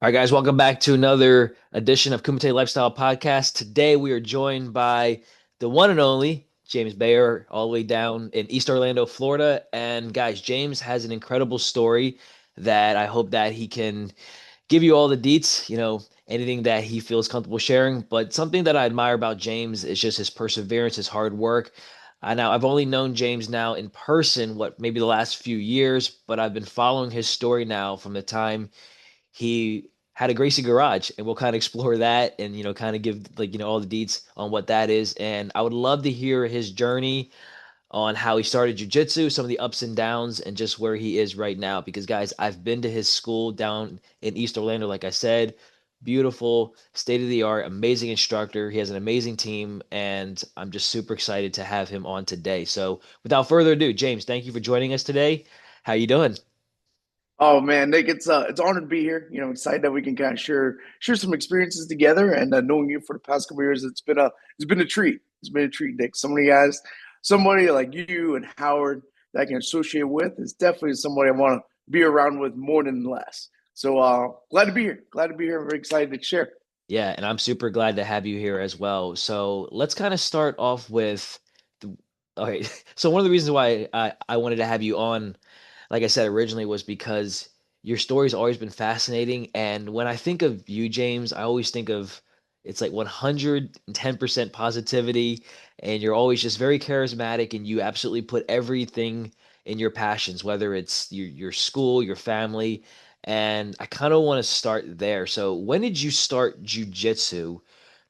All right, guys, welcome back to another edition of Kumite Lifestyle Podcast. Today we are joined by the one and only James Bejer, all the way down in East Orlando, Florida. And guys, James has an incredible story that I hope that he can give you all the deets, anything that he feels comfortable sharing. But something that I admire about James is just his perseverance, his hard work. Now, I've only known James now in person, what, maybe the last few years, but I've been following his story now from the time he had a Gracie Garage, and we'll kind of explore that and kind of give all the deets on what that is. And I would love to hear his journey on how he started jiu-jitsu, some of the ups and downs, and just where he is right now. Because guys, I've been to his school down in East Orlando, like I said. Beautiful, state of the art, amazing instructor. He has an amazing team, and I'm just super excited to have him on today. So, without further ado, James, thank you for joining us today. How you doing? Oh man, Nick, it's an honor to be here. Excited that we can kind of share some experiences together. And knowing you for the past couple of years, it's been a treat. It's been a treat, Nick. So many guys, somebody like you and Howard that I can associate with is definitely somebody I want to be around with more than less. So glad to be here. Glad to be here. I'm very excited to share. Yeah, and I'm super glad to have you here as well. So let's kind of start off with the, okay. So one of the reasons why I wanted to have you on, like I said originally, was because your story's always been fascinating. And when I think of you, James, I always think of it's like 110% positivity, and you're always just very charismatic, and you absolutely put everything in your passions, whether it's your school, your family. And I kind of want to start there. So, when did you start jujitsu?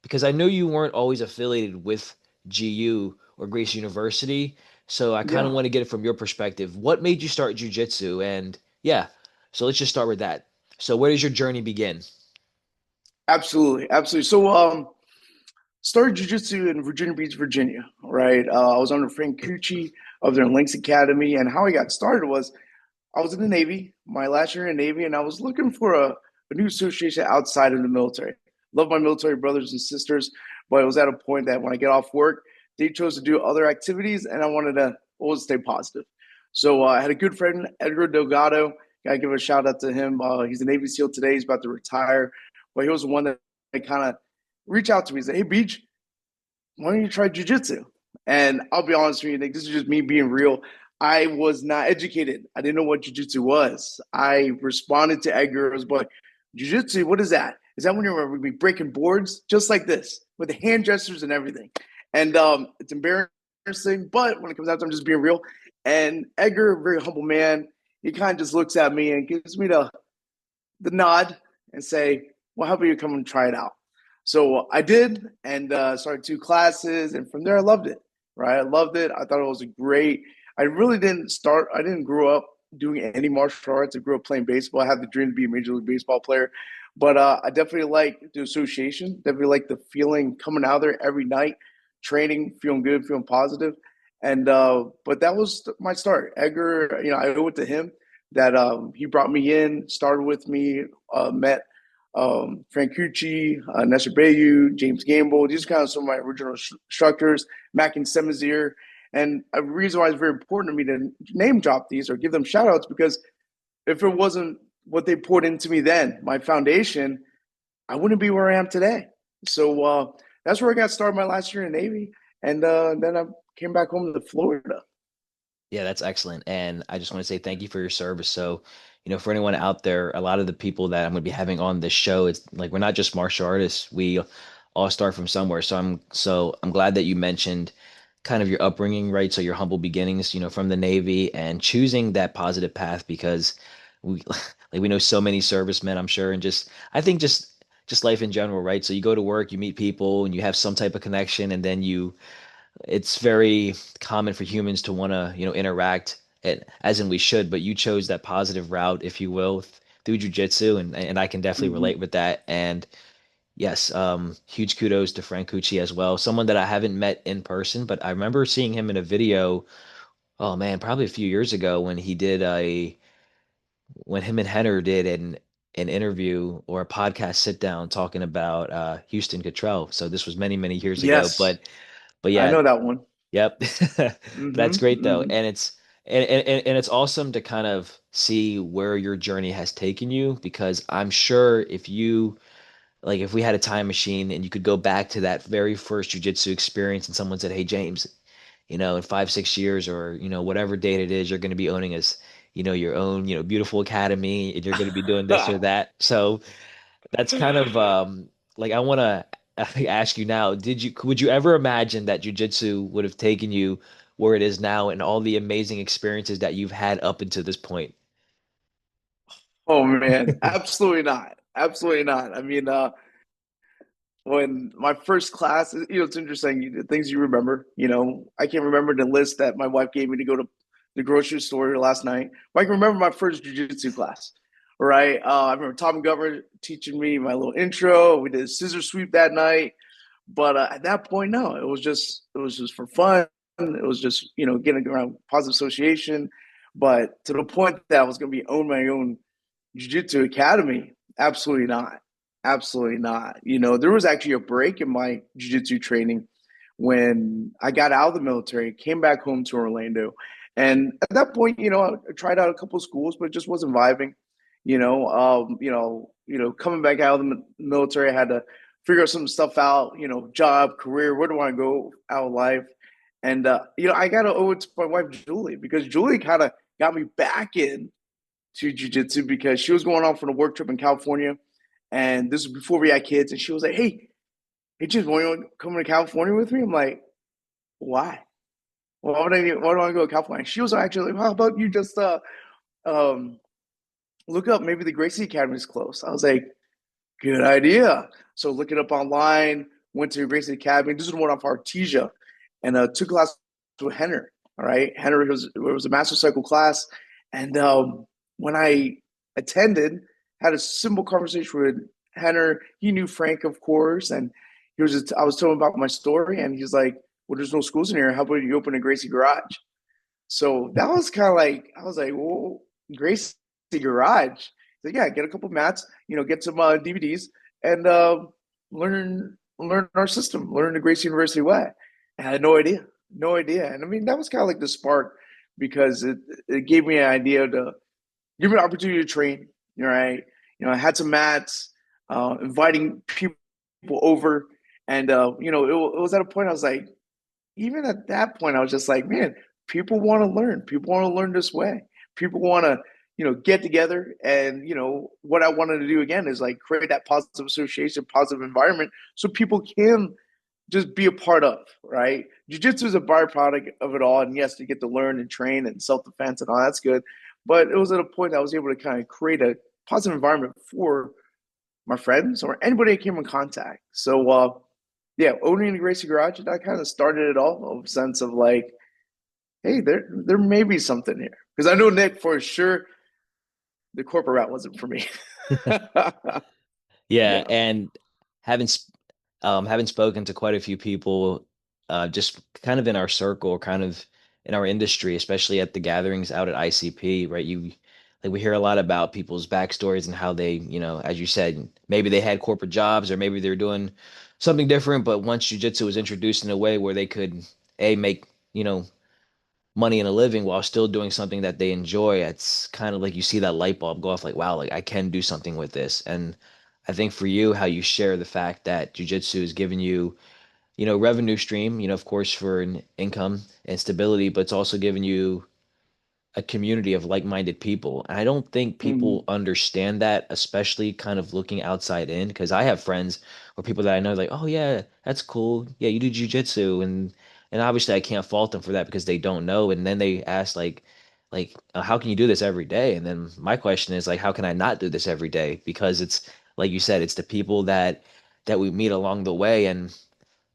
Because I know you weren't always affiliated with GU or Grace University. So, I kind of Yeah, want to get it from your perspective. What made you start jujitsu? And yeah, so let's just start with that. So, where does your journey begin? absolutely, absolutely. So started jiu-jitsu in Virginia Beach, Virginia, right? I was under Frank Cucci of their Lynx Academy, and how I got started was I was in the Navy, my last year in the Navy, and I was looking for a new association outside of the military. Love my military brothers and sisters, but it was at a point that when I get off work, they chose to do other activities, and I wanted to always stay positive. So I had a good friend, Edgar Delgado. Gotta give a shout out to him. He's a Navy SEAL today. He's about to retire, but he was the one that kind of reached out to me and said, "Hey, Beach, why don't you try jujitsu?" And I'll be honest with you, Nick, this is just me being real. I was not educated. I didn't know what jujitsu was. I responded to Edgar as, but jujitsu, what is that? Is that when you're be breaking boards just like this with the hand gestures and everything? And it's embarrassing, but when it comes out to I'm just being real. And Edgar, a very humble man, he kind of just looks at me and gives me the nod and say, "Well, how about you come and try it out?" So I did, and started two classes, and from there I loved it. Right, I loved it. I thought it was a great. I really didn't start. I didn't grow up doing any martial arts. I grew up playing baseball. I had the dream to be a major league baseball player, but I definitely like the association. Definitely like the feeling coming out there every night, training, feeling good, feeling positive. And but that was my start. Edgar, I owe it to him that he brought me in, started with me, met Frank Cucci, Nestor Bayu, James Gamble. These are kind of some of my original instructors, Mac and Semizier. And a reason why it's very important to me to name drop these or give them shout outs because if it wasn't what they poured into me then, my foundation, I wouldn't be where I am today. So that's where I got started my last year in the Navy. And then I came back home to Florida. Yeah, that's excellent. And I just want to say thank you for your service. So, for anyone out there, a lot of the people that I'm going to be having on this show, it's like we're not just martial artists. We all start from somewhere. So I'm glad that you mentioned kind of your upbringing, right? So your humble beginnings, from the Navy and choosing that positive path because we like we know so many servicemen, I'm sure, and I think just life in general, right? So you go to work, you meet people, and you have some type of connection, and then it's very common for humans to want to, interact as in we should, but you chose that positive route, if you will, through jujitsu, and I can definitely relate Mm-hmm. with that. And yes, huge kudos to Frank Cucci as well, someone that I haven't met in person, but I remember seeing him in a video. Oh man, probably a few years ago when him and Henner did an interview or a podcast sit down talking about Houston Cottrell. So this was many years ago, Yes, but I yeah. know that one. Yep. But Mm-hmm. that's great though. Mm-hmm. And And it's awesome to kind of see where your journey has taken you because I'm sure if you like if we had a time machine and you could go back to that very first jujitsu experience and someone said, "Hey James, in 5, 6 years or whatever date it is, you're going to be owning us, your own, beautiful academy and you're going to be doing this or that." So that's kind of like I want to ask you now, would you ever imagine that jujitsu would have taken you where it is now and all the amazing experiences that you've had up until this point? Oh man, absolutely not. Absolutely not. I mean, when my first class, it's interesting, the things you remember, I can't remember the list that my wife gave me to go to the grocery store last night, but I can remember my first jujitsu class, right? I remember Tom Glover teaching me my little intro. We did a scissor sweep that night, but at that point, no, it was just for fun. It was just, getting around positive association, but to the point that I was going to be own my own Jiu-Jitsu Academy? Absolutely not. Absolutely not. There was actually a break in my jiu-jitsu training when I got out of the military, came back home to Orlando. And at that point, I tried out a couple of schools, but it just wasn't vibing. Coming back out of the military, I had to figure some stuff out, job, career, where do I want to go out of life? And I gotta owe it to my wife Julie because Julie kind of got me back in to jujitsu because she was going on for a work trip in California, and this was before we had kids. And she was like, "Hey, James, want to come to California with me?" I'm like, "Why? Why do I go to California?" She was actually like, "How about you just um look up maybe the Gracie Academy is close?" I was like, "Good idea." So looking up online, went to Gracie Academy. This is one off Artesia, and took class with Henner. All right, Henner was a master cycle class, and when I attended, had a simple conversation with Henner. He knew Frank, of course, and I was telling him about my story, and he's like, "Well, there's no schools in here. How about you open a Gracie Garage?" So that was kind of like I was like, "Well, Gracie Garage." So yeah, get a couple mats, get some DVDs, and learn our system, learn the Gracie University way. And I had no idea, no idea. And I mean, that was kind of like the spark because it gave me an idea to give me an opportunity to train. Right, I had some mats, inviting people over, and it was at a point I was like, even at that point, I was just like, man, people want to learn. People want to learn this way. People want to, get together. And, what I wanted to do again is like create that positive association, positive environment so people can just be a part of, right? Jiu-jitsu is a byproduct of it all. And yes, you get to learn and train and self-defense and all that's good. But it was at a point that I was able to kind of create a positive environment for my friends or anybody I came in contact. So, yeah, owning the Gracie Garage, that kind of started it all, of a sense of like, hey, there may be something here. Because I know Nick for sure the corporate route wasn't for me. Yeah, Yeah. and having having spoken to quite a few people, just kind of in our circle, kind of in our industry, especially at the gatherings out at ICP, right? We hear a lot about people's backstories and how they, as you said, maybe they had corporate jobs or maybe they're doing something different, but once jujitsu was introduced in a way where they could make, money and a living while still doing something that they enjoy, it's kind of like you see that light bulb go off like, wow, like I can do something with this. And I think for you, how you share the fact that jujitsu has given you, revenue stream, of course, for an income and stability, but it's also given you a community of like-minded people. And I don't think people Mm-hmm. understand that, especially kind of looking outside in, because I have friends or people that I know like, oh yeah, that's cool. Yeah, you do jujitsu, and obviously I can't fault them for that because they don't know. And then they ask how can you do this every day? And then my question is like, how can I not do this every day? Because it's like you said, it's the people that we meet along the way. And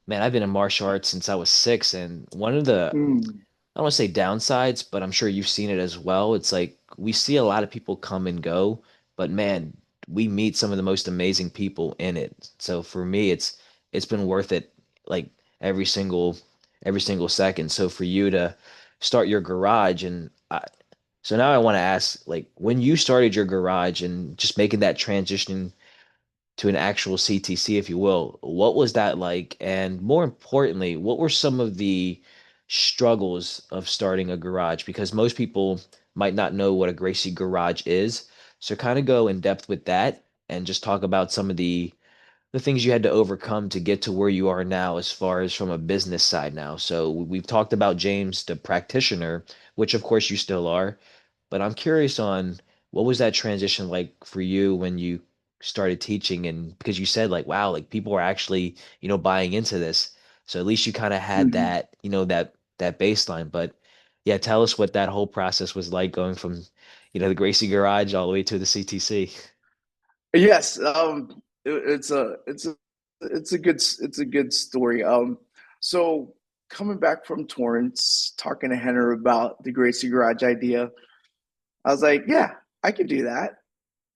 man, I've been in martial arts since I was 6, and one of the Mm. I don't want to say downsides, but I'm sure you've seen it as well. It's like we see a lot of people come and go, but man, we meet some of the most amazing people in it. So for me, it's been worth it like every single every single second. So for you to start your garage so now I want to ask like when you started your garage and just making that transition to an actual CTC, if you will, what was that like? And more importantly, what were some of the struggles of starting a garage because most people might not know what a Gracie Garage is. So kind of go in depth with that and just talk about some of the things you had to overcome to get to where you are now as far as from a business side now. So we've talked about James, the practitioner, which of course you still are, but I'm curious on what was that transition like for you when you started teaching and because you said like, wow, like people are actually, buying into this. So at least you kind of had Mhm. that, that baseline. But yeah, tell us what that whole process was like going from, the Gracie Garage all the way to the CTC. Yes, it's a good story. So coming back from Torrance, talking to Henner about the Gracie Garage idea, I was like, yeah, I can do that.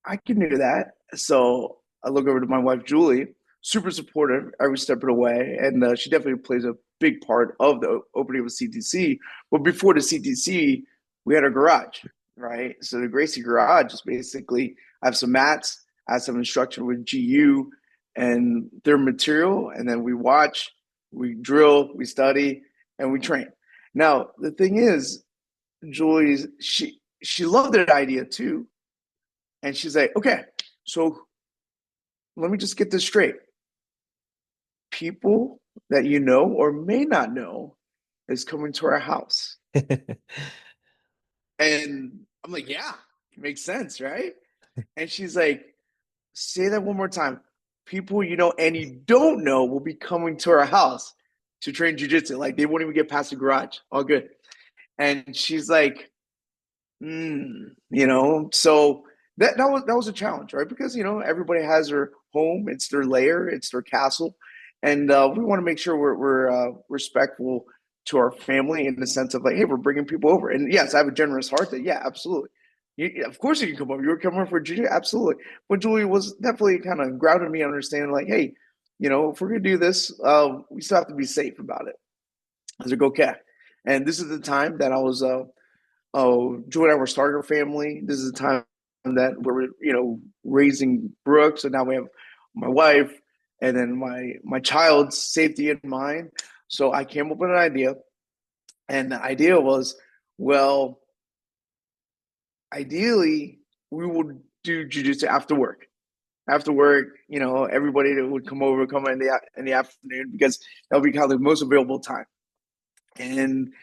I can do that. So I look over to my wife, Julie, super supportive every step of the way. And she definitely plays a big part of the opening of a CTC. But before the CTC, we had a garage, right? So the Gracie Garage is basically, I have some mats, I have some instruction with GU and their material. And then we watch, we drill, we study, and we train. Now, the thing is, Julie's, she loved that idea too, and she's like, okay, so let me just get this straight. People that you know or may not know is coming to our house. And I'm like, yeah, it makes sense, right? And she's like, say that one more time. People you know and you don't know will be coming to our house to train jujitsu. Like they won't even get past the garage. All good. And she's like, so that was a challenge, right? Because everybody has their home, it's their lair, it's their castle, and we want to make sure we're respectful to our family in the sense of like, hey, we're bringing people over, and yes, I have a generous heart. That yeah, absolutely. Of course, you can come over. You were coming over for jiu absolutely. But Julie was definitely kind of grounded me, understanding like, hey, if we're gonna do this, we still have to be safe about it. I was like, okay. And this is the time that I was Joy and I were starting a family. This is the time that we're, raising Brooke. So now we have my wife and then my child's safety in mind. So I came up with an idea, and the idea was, well, ideally we would do jujitsu after work. After work, everybody that would come over, come in the afternoon because that would be kind of the most available time. And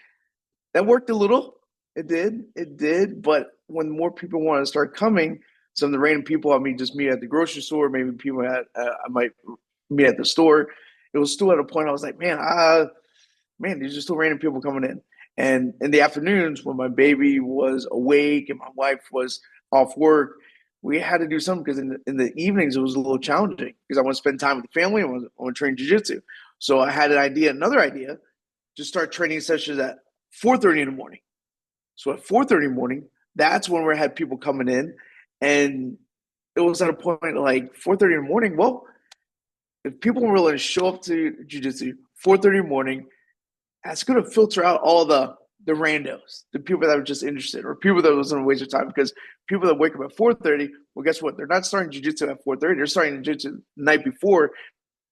that worked a little. It did. It did. But when more people want to start coming, some of the random people I mean just meet at the grocery store, maybe people I might meet at the store. It was still at a point I was like, man, there's just still random people coming in. And in the afternoons, when my baby was awake and my wife was off work, we had to do something because in the evenings it was a little challenging because I want to spend time with the family. I want to train jujitsu. So I had another idea, to start training sessions at 4:30 in the morning. So at 4:30 in the morning, that's when we had people coming in, and it was at a point like 4:30 in the morning. Well, if people were willing to show up to jujitsu 4:30 in the morning, that's going to filter out all the randos, the people that were just interested, or people that was going to waste their time. Because people that wake up at 4:30, well, guess what? They're not starting jujitsu at 4:30. They're starting jujitsu the night before,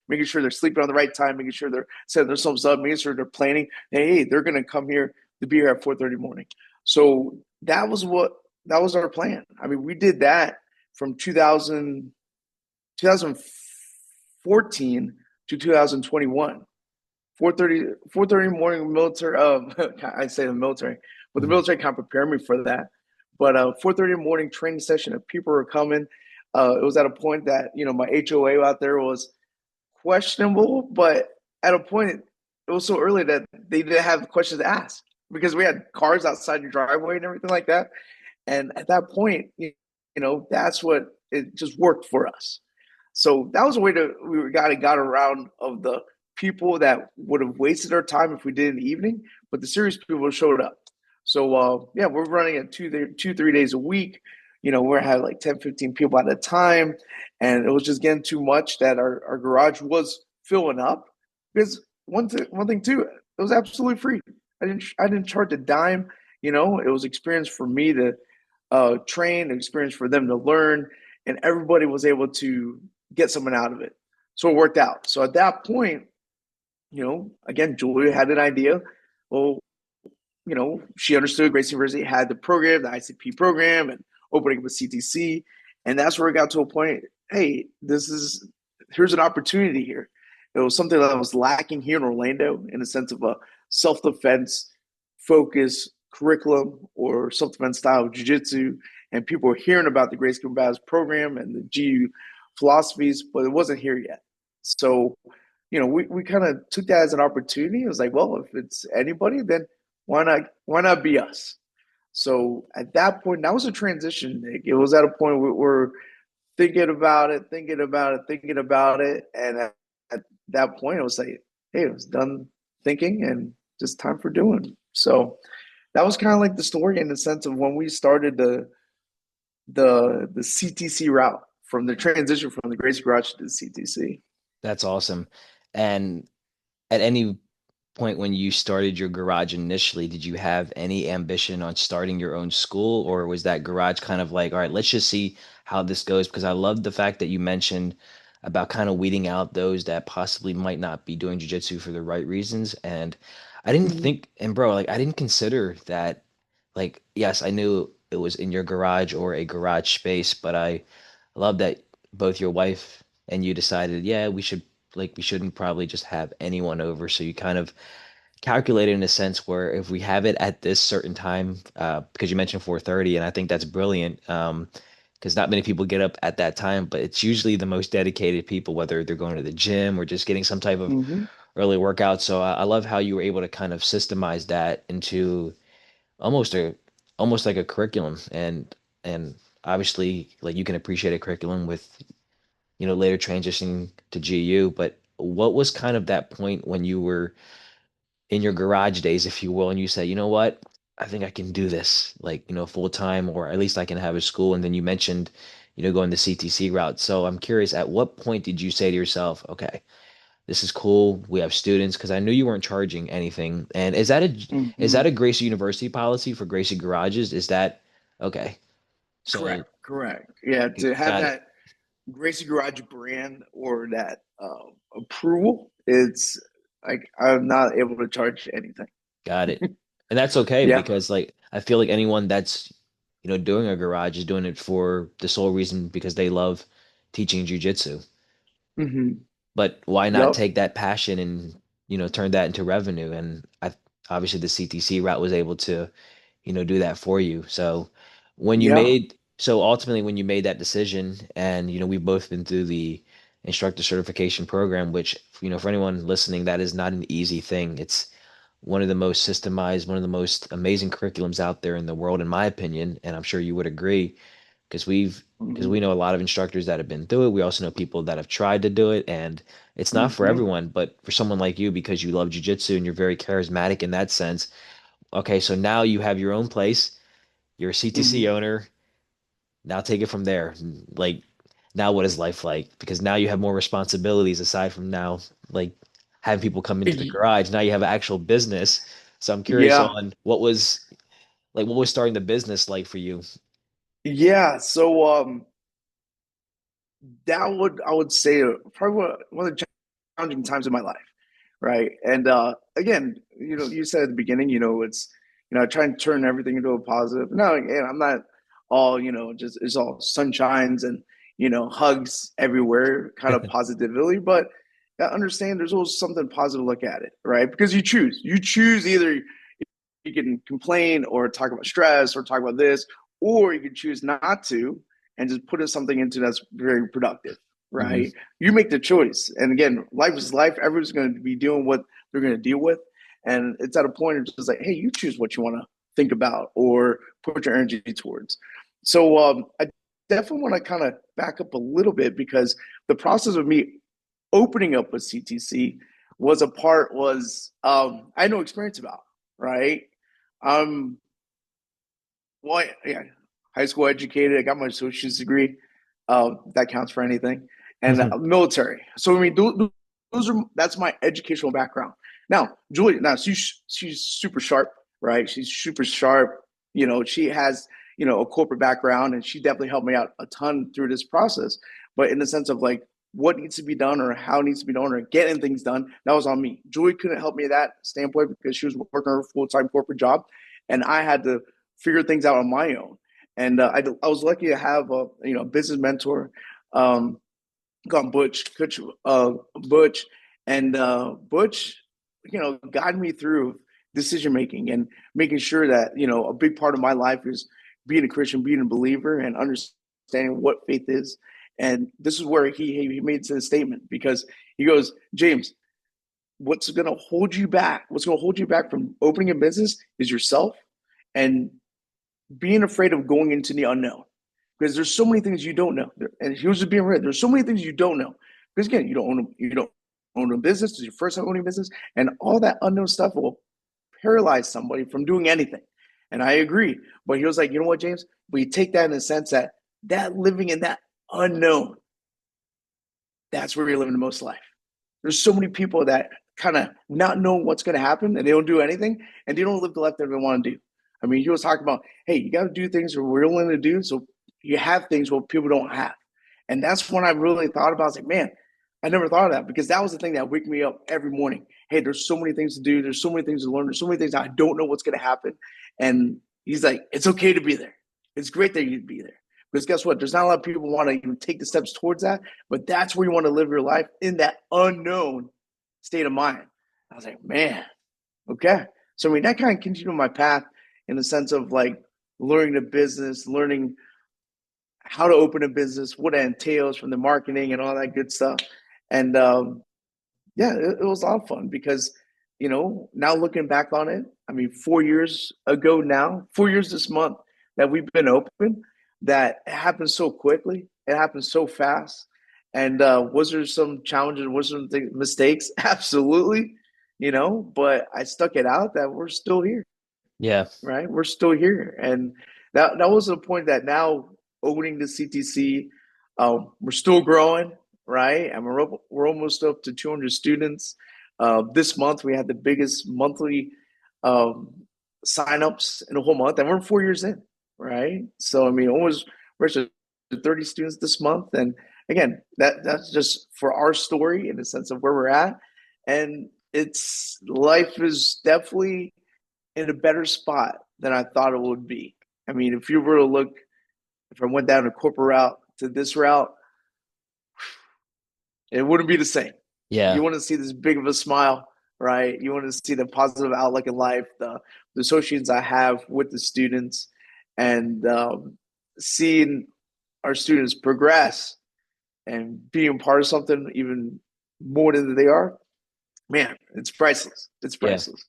making sure they're sleeping on the right time, making sure they're setting themselves up, making sure they're planning. Hey, they're going to come here to be here at 4:30 morning. So that was our plan. I mean, we did that from 2014 to 2021. 4:30 morning military. I say the military, but the Mhm. military can't prepare me for that. But 4:30 morning training session, if people were coming, it was at a point that my HOA out there was questionable, but at a point it was so early that they didn't have questions to ask because we had cars outside your driveway and everything like that. And at that point, that's what it just worked for us. So that was a way to we got around of the people that would have wasted our time if we did in the evening, but the serious people showed up. So yeah, we're running at 3 days a week. We're had like 10, 15 people at a time, and it was just getting too much that our garage was filling up. Because one thing too, it was absolutely free. I didn't charge a dime. It was experience for me to train, experience for them to learn, and everybody was able to get something out of it. So it worked out. So at that point, again, Julia had an idea. Well, she understood Gracie University had the program, the ICP program, and opening up a CTC. And that's where it got to a point. Hey, here's an opportunity here. It was something that was lacking here in Orlando in a sense of a self defense focus curriculum or self defense style of jiu-jitsu. And people were hearing about the Gracie Garage program and the GU philosophies, but it wasn't here yet. So, we kind of took that as an opportunity. It was like, well, if it's anybody, then why not be us? So at that point, that was a transition, Nick. It was at a point where we're thinking about it, thinking about it, thinking about it. And at that point, it was like, hey, it was done thinking and just time for doing. So that was kind of like the story in the sense of when we started the CTC route from the transition from the Gracie Garage to the CTC. That's awesome. And at any point when you started your garage initially, did you have any ambition on starting your own school, or was that garage kind of like, all right, let's just see how this goes? Because I love the fact that you mentioned about kind of weeding out those that possibly might not be doing jujitsu for the right reasons. And I didn't Mm-hmm. think, and bro, like I didn't consider that, like, yes, I knew it was in your garage or a garage space, but I love that both your wife and you decided, yeah, we shouldn't probably just have anyone over. So you kind of calculated in a sense where if we have it at this certain time, because you mentioned 4:30, and I think that's brilliant. Because not many people get up at that time, but it's usually the most dedicated people, whether they're going to the gym or just getting some type of Mm-hmm. early workout. So I love how you were able to kind of systemize that into almost a almost like a curriculum, and obviously like you can appreciate a curriculum with later transitioning to GU. But what was kind of that point when you were in your garage days, if you will, and you say, you know what, I think I can do this, like, full time, or at least I can have a school. And then you mentioned, going the CTC route. So I'm curious, at what point did you say to yourself, okay, this is cool. We have students, because I knew you weren't charging anything. And is Mm-hmm. that a Gracie University policy for Gracie garages? Is that okay? So Correct, correct. Yeah, to have got it. that Gracie Garage brand or that approval, it's like I'm not able to charge anything. Got it. And that's okay Yeah. because like I feel like anyone that's doing a garage is doing it for the sole reason because they love teaching jujitsu. Mm-hmm. But why not Yep. take that passion and turn that into revenue? And I obviously the CTC route was able to do that for you. So Yeah. so ultimately when you made that decision, and we've both been through the instructor certification program, which for anyone listening, that is not an easy thing. It's one of the most systemized, one of the most amazing curriculums out there in the world, in my opinion, and I'm sure you would agree, because we Mm-hmm. know a lot of instructors that have been through it. We also know people that have tried to do it, and it's not for Mm-hmm. everyone. But for someone like you, because you love jujitsu and you're very charismatic in that sense, okay, so now you have your own place. You're a CTC Mm-hmm. owner. Now take it from there. Like, now what is life like? Because now you have more responsibilities aside from now, like having people come into the garage. Now you have an actual business. So I'm curious Yeah. on what was starting the business like for you? Yeah. So that would I would say probably one of the challenging times in my life, right? And again, you said at the beginning, it's I try and turn everything into a positive. No, again, I'm not all just it's all sunshines and hugs everywhere, kind of positivity, but I understand there's always something positive to look at it, right? Because you choose either you can complain or talk about stress or talk about this, or you can choose not to and just put something into that's very productive, Hmm. right? You make the choice. And again, life is life. Everyone's going to be doing what they're going to deal with. And it's at a point of just like, hey, you choose what you want to think about or put your energy towards. So I definitely want to kind of back up a little bit because the process of me opening up a CTC was I had no experience about, right? Um, well, yeah, high school educated. I got my associate's degree. That counts for anything. And military. So I mean, that's my educational background. Now, Julie, now she's super sharp, right? She's super sharp. She has a corporate background, and she definitely helped me out a ton through this process. But in the sense of like what needs to be done or how it needs to be done or getting things done, that was on me. Julie couldn't help me at that standpoint because she was working her full time corporate job, and I had to figure things out on my own. And I was lucky to have a business mentor, um, called Butch, and Butch, guided me through decision making and making sure that a big part of my life is being a Christian, being a believer, and understanding what faith is. And this is where he made the statement because he goes, James, what's going to hold you back? What's going to hold you back from opening a business is yourself and being afraid of going into the unknown because there's so many things you don't know. And he was just being real. There's so many things you don't know because again, you don't own a business. It's your first time owning a business, and all that unknown stuff will paralyze somebody from doing anything. And I agree. But he was like, you know what, James? We take that in the sense that living in that unknown, that's where you're living the most life. There's so many people that kind of not know what's going to happen and they don't do anything and they don't live the life that they want to do. I mean, he was talking about, hey, you got to do things that we're willing to do so you have things what people don't have. And that's when I really thought about it. I was like, man, I never thought of that because that was the thing that waked me up every morning. Hey, there's so many things to do. There's so many things to learn. There's so many things I don't know what's going to happen. And he's like, it's okay to be there. It's great that you'd be there. Because guess what? There's not a lot of people want to even take the steps towards that, but that's where you want to live your life in that unknown state of mind. I was like, man, okay. So I mean, that kind of continued my path in the sense of like learning the business, learning how to open a business, what it entails from the marketing and all that good stuff. And yeah, it was a lot of fun because, now looking back on it, I mean, 4 years ago now, 4 years this month that we've been open, that it happened so quickly, it happened so fast. And was there some challenges, was there some mistakes? Absolutely, but I stuck it out that we're still here, Yeah. right? We're still here. And that was the point that now owning the CTC, we're still growing, right? And we're almost up to 200 students. This month we had the biggest monthly um, signups in a whole month, and we're 4 years in, right? So I mean, almost we're to 30 students this month, and again, that's just for our story in the sense of where we're at, and it's life is definitely in a better spot than I thought it would be. I mean, if you were to look, if I went down a corporate route to this route, it wouldn't be the same. Yeah. You want to see this big of a smile, right? You want to see the positive outlook in life, the associations I have with the students, and seeing our students progress and being part of something even more than they are. Man, it's priceless. It's Yeah. priceless.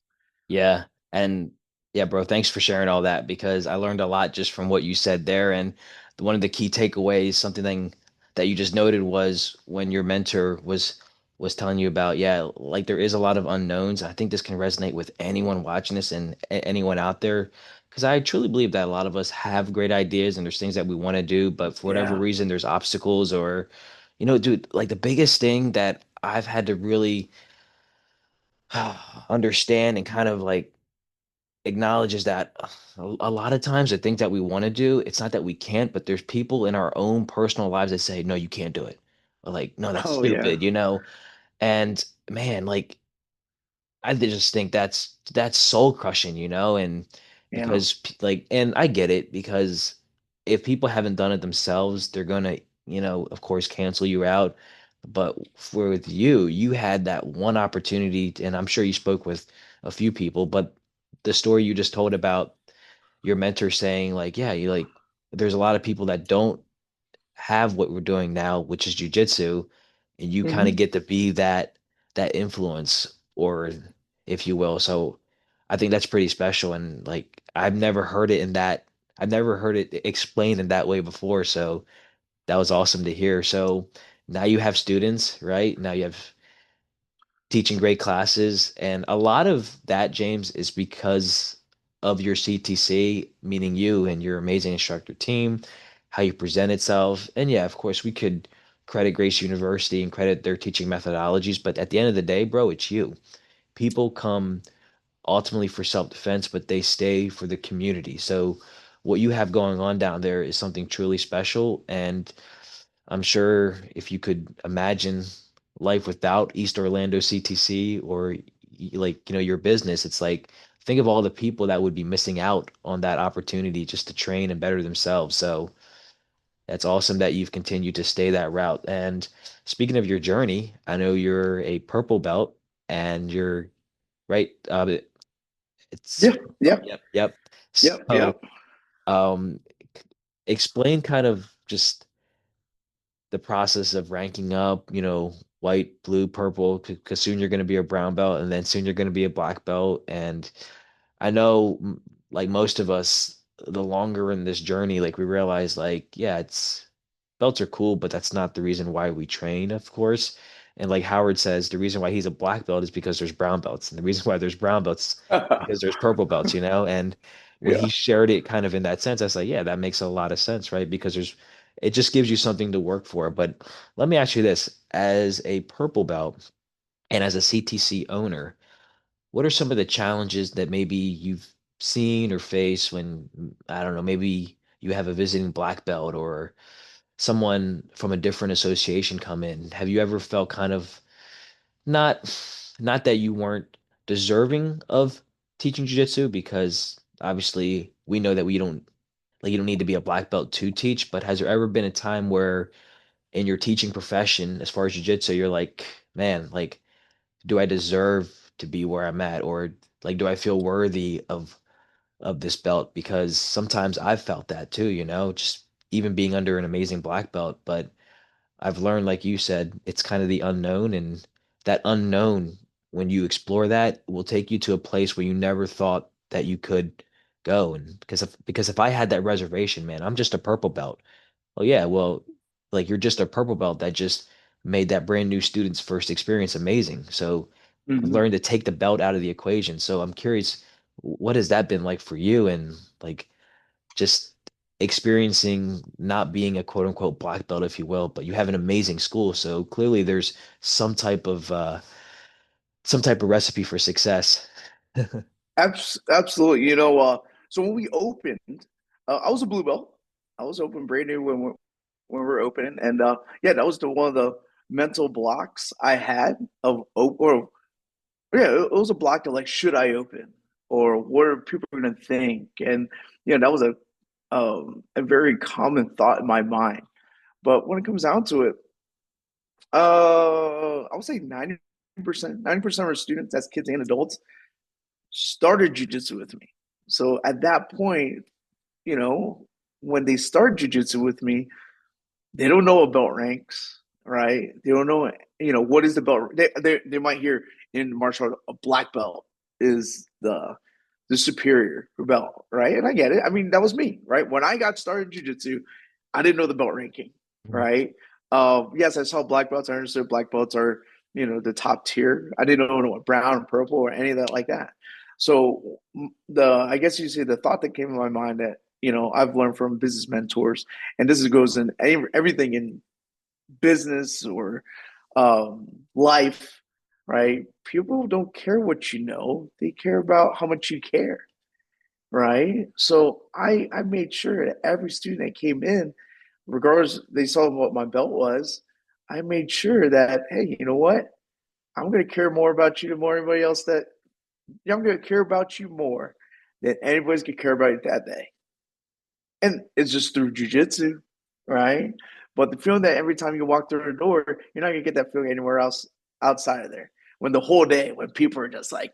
Yeah. And yeah, bro, thanks for sharing all that because I learned a lot just from what you said there. And one of the key takeaways, something that you just noted was when your mentor was telling you about, yeah, like there is a lot of unknowns. I think this can resonate with anyone watching this and anyone out there. Because I truly believe that a lot of us have great ideas and there's things that we want to do, but for whatever Yeah. reason, there's obstacles or, dude, like the biggest thing that I've had to really understand and kind of like acknowledges that a lot of times the things that we want to do, it's not that we can't, but there's people in our own personal lives that say, no, you can't do it. Or like, no, that's Oh yeah. stupid. And man, like I just think that's soul crushing. And Yeah. because like, and I get it because if people haven't done it themselves, they're gonna, of course, cancel you out. But for with you, you had that one opportunity, and I'm sure you spoke with a few people, but the story you just told about your mentor saying, like, yeah, you like, there's a lot of people that don't have what we're doing now, which is jujitsu, and you kind of Mm-hmm. get to be that influence, or if you will. So I think that's pretty special. And like I've never heard it explained in that way before. So that was awesome to hear. So now you have students, right? Now you have teaching great classes. And a lot of that, James, is because of your CTC, meaning you and your amazing instructor team, how you present itself. And yeah, of course, we could credit Grace University and credit their teaching methodologies, but at the end of the day, bro, it's you. People come ultimately for self-defense, but they stay for the community. So what you have going on down there is something truly special. And I'm sure if you could imagine life without East Orlando CTC or like, your business, it's like think of all the people that would be missing out on that opportunity just to train and better themselves. So that's awesome that you've continued to stay that route. And speaking of your journey, I know you're a purple belt and you're right. It's Yeah, yep, yep, yep. yep, So, yep. um, explain kind of just the process of ranking up, white, blue, purple, because soon you're going to be a brown belt and then soon you're going to be a black belt. And I know, like most of us, the longer in this journey, like we realize, like, yeah, it's belts are cool, but that's not the reason why we train, of course. And like Howard says, the reason why he's a black belt is because there's brown belts, and the reason why there's brown belts because there's purple belts, And when he Yeah. shared it kind of in that sense, I was like, yeah, that makes a lot of sense, right? Because it just gives you something to work for. But let me ask you this, as a purple belt and as a CTC owner, what are some of the challenges that maybe you've seen or faced when, I don't know, maybe you have a visiting black belt or someone from a different association come in? Have you ever felt kind of not not that you weren't deserving of teaching jiu-jitsu because obviously we know that we don't like you don't need to be a black belt to teach, but has there ever been a time where in your teaching profession as far as jiu-jitsu you're like, man, like do I deserve to be where I'm at, or like do I feel worthy of this belt? Because sometimes I've felt that too, just even being under an amazing black belt, but I've learned, like you said, it's kind of the unknown, and that unknown, when you explore that, will take you to a place where you never thought that you could go. And because if I had that reservation, man, I'm just a purple belt. Oh yeah, well, like you're just a purple belt that just made that brand new student's first experience amazing. So I've Mhm. learned to take the belt out of the equation. So I'm curious, what has that been like for you? And like just experiencing not being a quote unquote black belt, if you will, but you have an amazing school. So clearly there's some type of recipe for success. Absolutely. So when we opened, I was a blue belt. I was open brand new when we were opening, and yeah, that was the one of the mental blocks I had of or yeah, it was a block of like, should I open or what are people going to think? And that was a very common thought in my mind. But when it comes down to it, I would say 90% of our students, that's kids and adults, started jujitsu with me. So at that point, you know, when they start jujitsu with me, they don't know about ranks, right? They don't know, what is the belt. They might hear in martial art a black belt is the superior belt, right? And I get it. I mean, that was me, right? When I got started in jujitsu, I didn't know the belt ranking, right? Yes, I saw black belts. I understood black belts are, the top tier. I didn't know what brown, purple, or any of that like that. So I guess you say the thought that came in my mind that I've learned from business mentors, and this goes in everything in business or life, right? People don't care what you know; they care about how much you care, right? So I made sure that every student that came in, regardless they saw what my belt was, I made sure that, hey, you know what? I'm going to care more about you than more anybody else that I'm going to care about you more than anybody's going to care about you that day. And it's just through jujitsu, right? But the feeling that every time you walk through the door, you're not going to get that feeling anywhere else outside of there. When the whole day, when people are just like,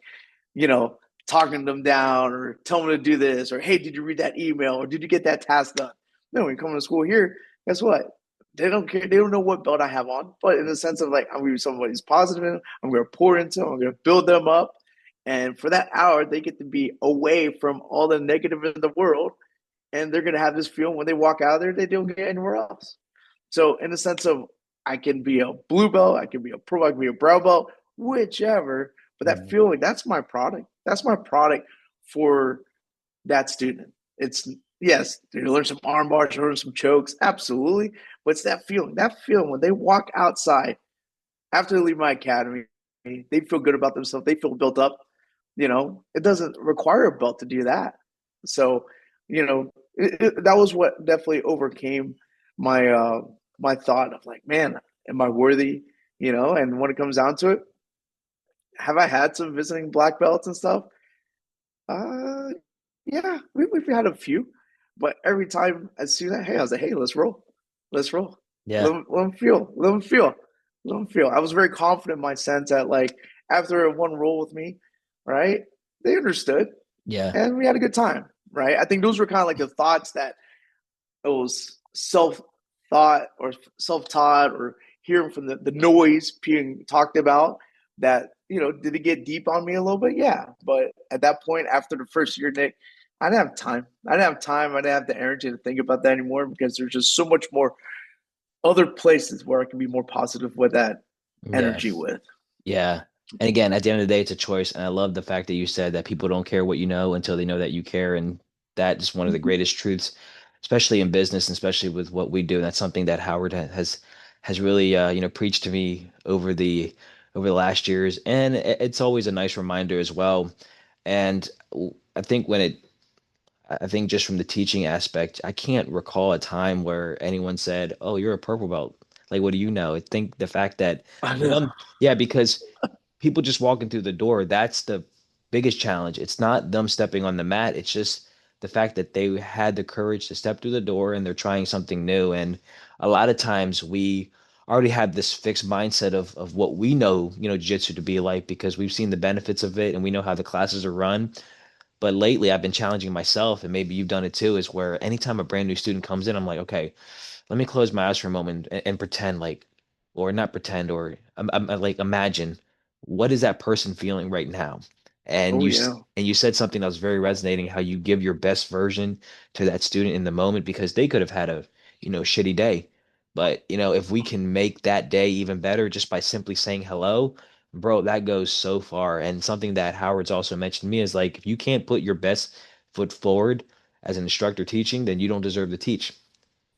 you know, talking them down or telling them to do this or, hey, did you read that email or did you get that task done? No, when you come to school here, guess what? They don't care. They don't know what belt I have on, but in the sense of like, I'm going to be somebody who's positive in them. I'm going to pour into them. I'm going to build them up. And for that hour, they get to be away from all the negative in the world. And they're going to have this feeling when they walk out of there, they don't get anywhere else. So, in the sense of, I can be a blue belt, I can be a pro, I can be a brown belt, whichever. But that Mhm. feeling, that's my product. That's my product for that student. It's yes, they learn some arm bars, learn some chokes, absolutely. But it's that feeling. That feeling when they walk outside after they leave my academy, they feel good about themselves. They feel built up. It doesn't require a belt to do that. So, that was what definitely overcame my my thought of like, man, am I worthy? And when it comes down to it, have I had some visiting black belts and stuff? Uh, yeah, we've had a few, but every time I see that, hey, I was like, hey, let's roll, Yeah. let them feel, let them feel, let them feel. I was very confident in my sense that like after one roll with me, right, they understood Yeah. and we had a good time, right? I think those were kind of like the thoughts that it was self thought or self taught or hearing from the noise being talked about that, did it get deep on me a little bit? Yeah. But at that point, after the first year, Nick, I didn't have time. I didn't have time. I didn't have the energy to think about that anymore because there's just so much more other places where I can be more positive with that Yeah. energy with. Yeah. And again, at the end of the day, it's a choice. And I love the fact that you said that people don't care what you know until they know that you care. And that is one of the greatest truths, especially in business, and especially with what we do. And that's something that Howard has really preached to me over the last years. And it's always a nice reminder as well. And I think I think just from the teaching aspect, I can't recall a time where anyone said, "Oh, you're a purple belt." Like, what do you know? I think the fact that I for know. them, yeah, because people just walking through the door, that's the biggest challenge. It's not them stepping on the mat. It's just the fact that they had the courage to step through the door and they're trying something new. And a lot of times we already have this fixed mindset of what we know, jiu-jitsu to be like because we've seen the benefits of it and we know how the classes are run. But lately I've been challenging myself, and maybe you've done it too, is where anytime a brand new student comes in, I'm like, okay, let me close my eyes for a moment and pretend like, or not pretend, or like imagine what is that person feeling right now? And Oh, yeah. and you said something that was very resonating, how you give your best version to that student in the moment because they could have had a, shitty day. But, if we can make that day even better just by simply saying hello, bro, that goes so far. And something that Howard's also mentioned to me is like, if you can't put your best foot forward as an instructor teaching, then you don't deserve to teach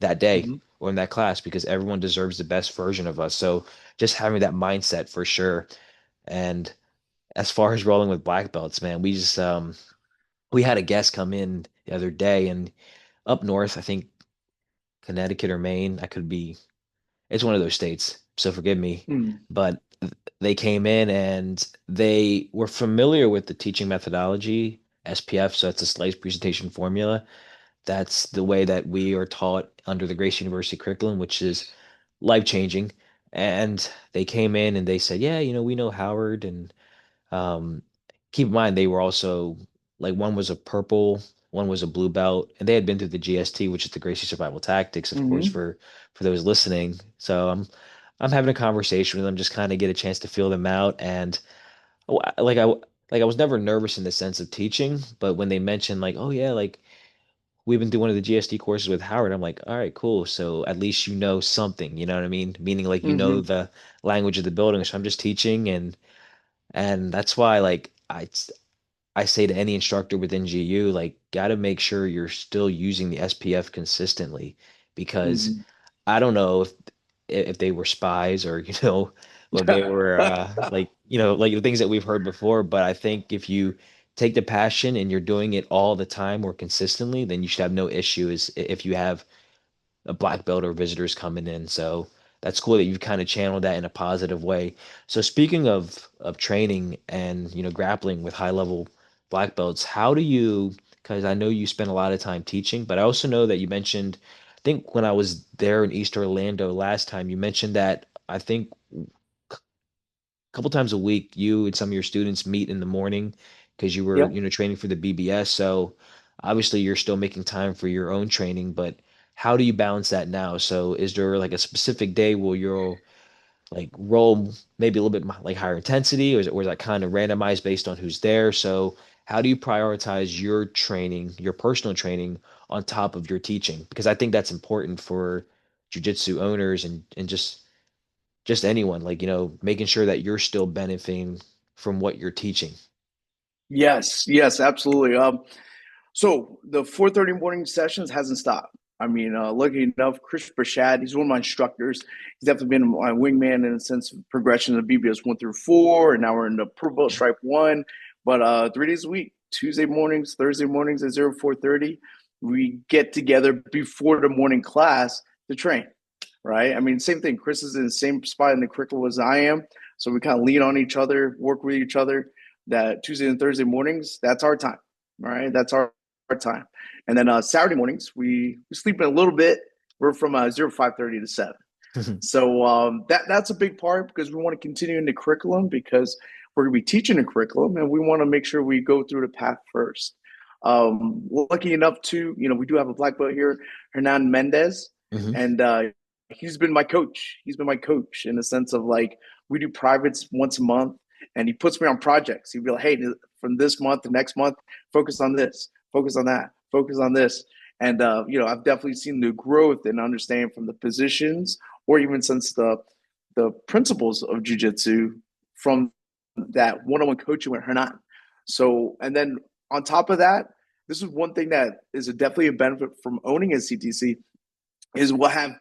that day Mhm. or in that class because everyone deserves the best version of us. So just having that mindset for sure. And as far as rolling with black belts, man, we had a guest come in the other day and up north, I think Connecticut or Maine, I could be it's one of those states, so forgive me. Mm. But they came in and they were familiar with the teaching methodology, SPF, so it's a slice presentation formula. That's the way that we are taught under the Gracie University curriculum, which is life changing. And they came in and they said, "Yeah, we know Howard." And um, keep in mind, they were also like one was a purple, one was a blue belt, and they had been through the GST, which is the Gracie Survival Tactics, of course, Mhm. for those listening. So I'm having a conversation with them, just kind of get a chance to feel them out. And oh, like I was never nervous in the sense of teaching, but when they mentioned like, oh yeah, like we've been doing one of the GST courses with Howard. I'm like, all right, cool. So at least you know something, you know what I mean? Meaning like Mhm. the language of the building. So I'm just teaching and that's why like I say to any instructor within GU, like gotta make sure you're still using the SPF consistently because Mhm. I don't know if they were spies or or they were like like the things that we've heard before, but I think if you take the passion and you're doing it all the time or consistently, then you should have no issue is if you have a black belt or visitors coming in. So that's cool that you've kind of channeled that in a positive way. So speaking of training and grappling with high level black belts, how do you? Because I know you spend a lot of time teaching, but I also know that you mentioned, I think when I was there in East Orlando last time, you mentioned that I think couple times a week you and some of your students meet in the morning because you were Yep. training for the BBS, so obviously you're still making time for your own training, but how do you balance that now? So is there like a specific day where you'll like roll maybe a little bit like higher intensity, or is that kind of randomized based on who's there? So how do you prioritize your training, your personal training on top of your teaching? Because I think that's important for jujitsu owners and just anyone, like, making sure that you're still benefiting from what you're teaching. Yes, yes, absolutely. So the 4:30 morning sessions hasn't stopped. I mean, lucky enough, Chris Brashad, he's one of my instructors. He's definitely been my wingman in a sense of progression of BBS 1 through 4, and now we're in the Purple Belt Stripe 1. But 3 days a week, Tuesday mornings, Thursday mornings at 04:30, we get together before the morning class to train, right? I mean, same thing. Chris is in the same spot in the curriculum as I am. So we kind of lean on each other, work with each other. That Tuesday and Thursday mornings, that's our time, right? That's our time. And then Saturday mornings, we sleep in a little bit. We're from 5:30 to 7. So that's a big part because we want to continue in the curriculum because we're going to be teaching a curriculum and we want to make sure we go through the path first. Lucky enough to, we do have a black belt here, Hernan Mendez, Hmm. and he's been my coach. He's been my coach in the sense of like we do privates once a month, and he puts me on projects. He'd be like, "Hey, from this month to next month, focus on this, focus on that, focus on this." And I've definitely seen the growth and understanding from the positions, or even since the principles of jujitsu from that one-on-one coaching with Hernan. So, and then on top of that, this is one thing that is definitely a benefit from owning a CTC is we'll have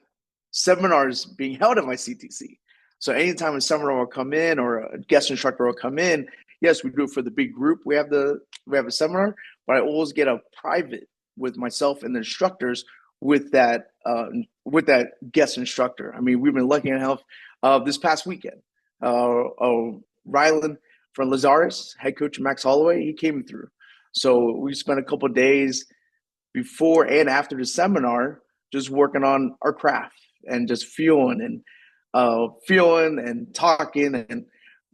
seminars being held at my CTC. So anytime a seminar will come in or a guest instructor will come in, yes, we do it for the big group. We have a seminar, but I always get a private with myself and the instructors with that guest instructor. I mean, we've been lucky enough this past weekend. Rylan from Lazarus, head coach Max Holloway, he came through. So we spent a couple of days before and after the seminar just working on our craft and just feeling and talking and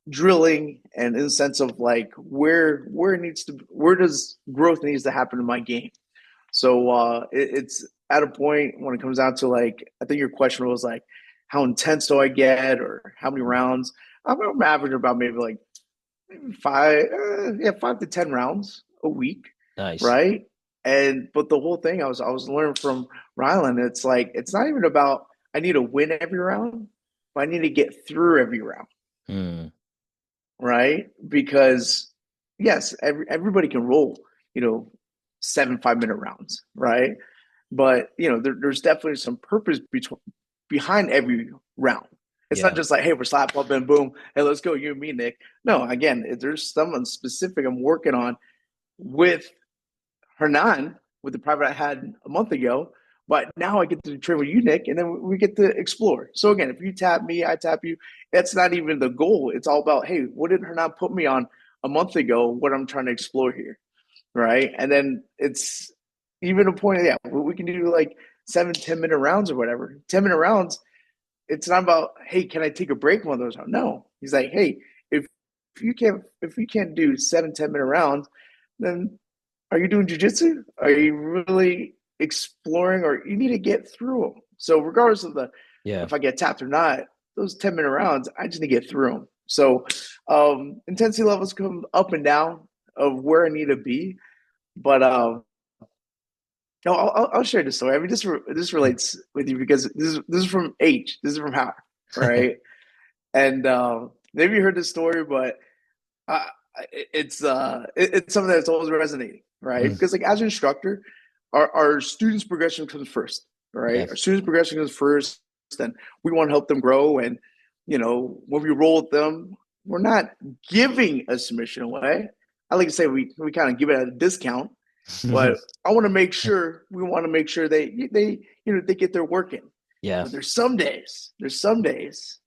drilling and in the sense of like where does growth needs to happen in my game. So it's at a point when it comes down to like I think your question was like how intense do I get or how many rounds. I'm averaging about maybe like five to 10 rounds a week, Nice. right? And but the whole thing I was learning from Rylan, it's like it's not even about I need to win every round, but I need to get through every round, Mm. right? Because yes, everybody can roll, you know, 7 5-minute rounds, right? But there's definitely some purpose behind every round. It's not Yeah. just like, hey, we're slap up and boom, hey, let's go, you and me, Nick. No, again, there's someone specific I'm working on with Hernan with the private I had a month ago. But now I get to train with you, Nick, and then we get to explore. So again, if you tap me, I tap you. That's not even the goal. It's all about, hey, what did Hernan put me on a month ago? What I'm trying to explore here, right? And then it's even a point of yeah, we can do like 7 10 minute rounds or whatever. 10 minute rounds. It's not about hey, can I take a break one of those rounds? No, he's like, hey, if you can't do 7 10 minute rounds, then are you doing jujitsu? Are you really exploring, or you need to get through them? So regardless of the Yeah. if I get tapped or not, those 10 minute rounds, I just need to get through them. So intensity levels come up and down of where I need to be, but no, I'll share this story. I mean, this relates with you because this is from H. This is from Howard, right? And maybe you heard this story, but uh, it's something that's always resonating, right? Mm. Because like as an instructor, our students' progression comes first, Yeah. right? Our students' progression comes first, and we want to help them grow. And when we roll with them, we're not giving a submission away. I like to say we kind of give it at a discount, but we want to make sure they get their work in. Yeah. But there's some days